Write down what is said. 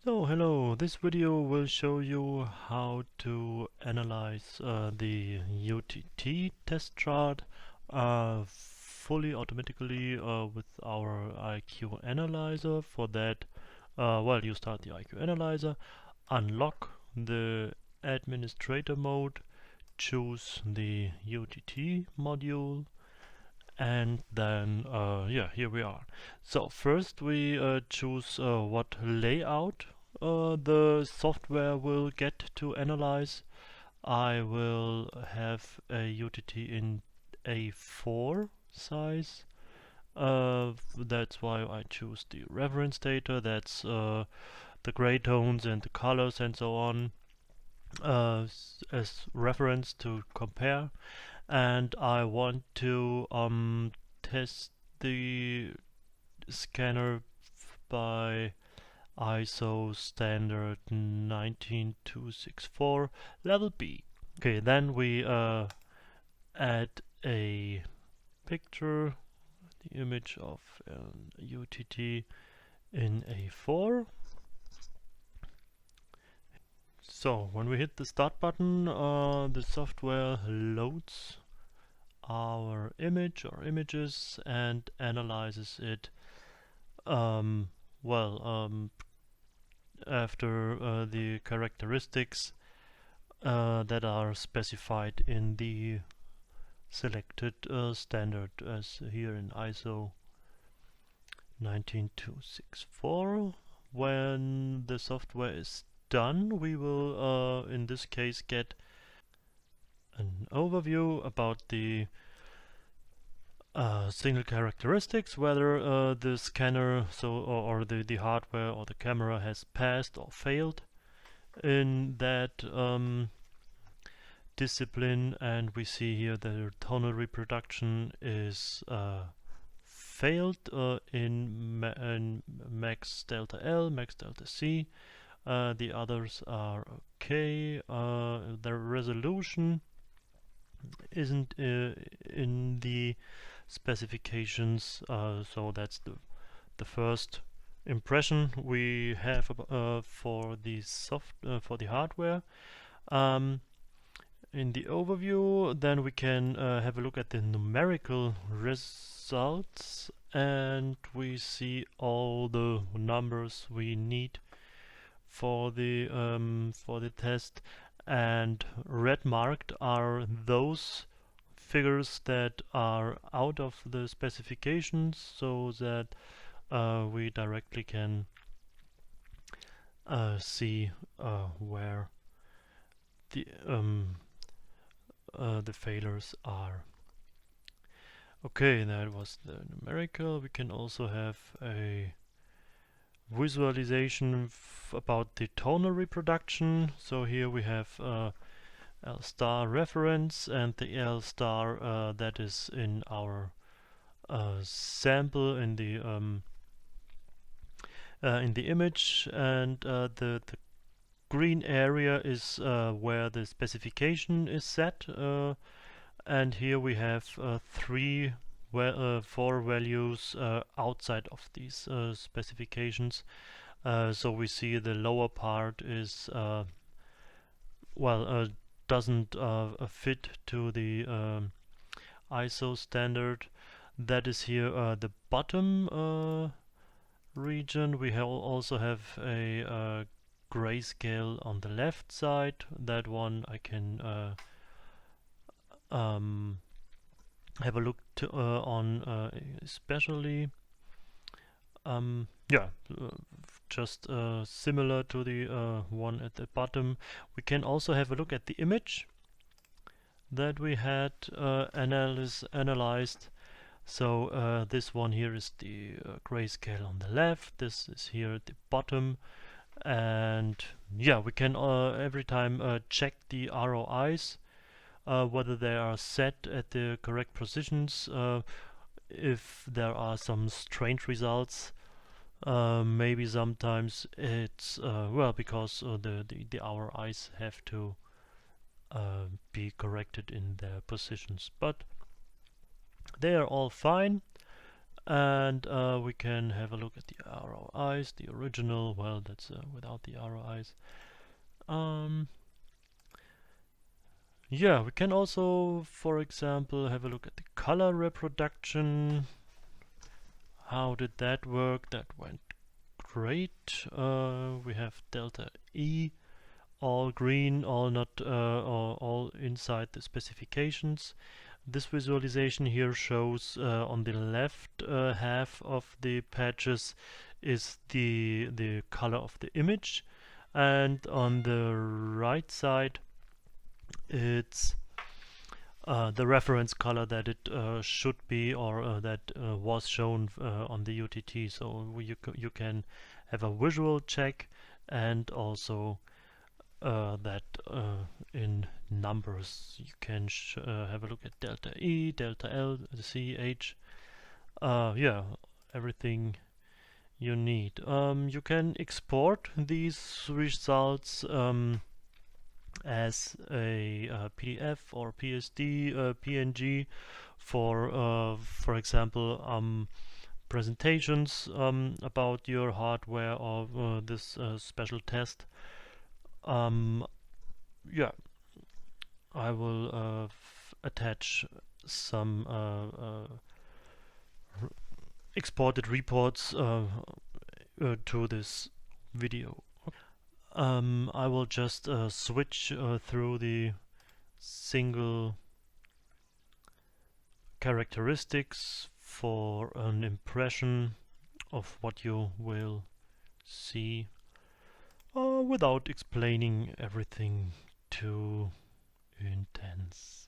So hello, this video will show you how to analyze the UTT test chart fully automatically with our iQ-Analyzer. For that, you start the iQ-Analyzer, unlock the administrator mode, choose the UTT module, and then here we are. So first we choose what layout the software will get to analyze. I will have a UTT in A4 size. That's why I choose the reference data. That's the gray tones and the colors and so on as reference to compare. And I want to test the scanner by ISO standard 19264 level B. Okay, then we add a picture, the image of UTT in A4. So when we hit the start button, the software loads our image or images and analyzes it after the characteristics that are specified in the selected standard, as here in ISO 19264. When the software is done, we will in this case get an overview about the single characteristics, whether the scanner or the hardware or the camera has passed or failed in that discipline. And we see here the tonal reproduction is failed in max delta L, max delta C. The others are okay. The resolution isn't in the specifications, so that's the first impression we have for the for the hardware. In the overview, then we can have a look at the numerical results, and we see all the numbers we need for the test. And red marked are those figures that are out of the specifications, so that we directly can see where the failures are. Okay, that was the numerical. We can also have a visualization about the tonal reproduction. So here we have L star reference and the L star that is in our sample in the image, and the green area is where the specification is set, and here we have four values outside of these specifications. So we see the lower part is doesn't fit to the ISO standard. That is here the bottom region. We also have a grayscale on the left side. That one I can have a look on especially. Just similar to the one at the bottom. We can also have a look at the image that we had analyzed. So this one here is the grayscale on the left. This is here at the bottom. And yeah, we can every time check the ROIs, whether they are set at the correct positions. If there are some strange results, maybe sometimes it's because the ROIs have to be corrected in their positions, but they are all fine. And we can have a look at the ROIs, the original, well, that's without the ROIs. Yeah, we can also, for example, have a look at the color reproduction. How did that work? That went great. We have delta E, all green, all not, all inside the specifications. This visualization here shows on the left half of the patches is the color of the image, and on the right side it's the reference color that it should be, or that was shown on the UTT. So you can have a visual check, and also that in numbers you can have a look at delta E, delta L, C, H. Yeah, everything you need. You can export these results as a PDF or PSD, PNG for example, presentations about your hardware or this special test. Yeah, I will attach some exported reports to this video. I will just switch through the single characteristics for an impression of what you will see without explaining everything too intense.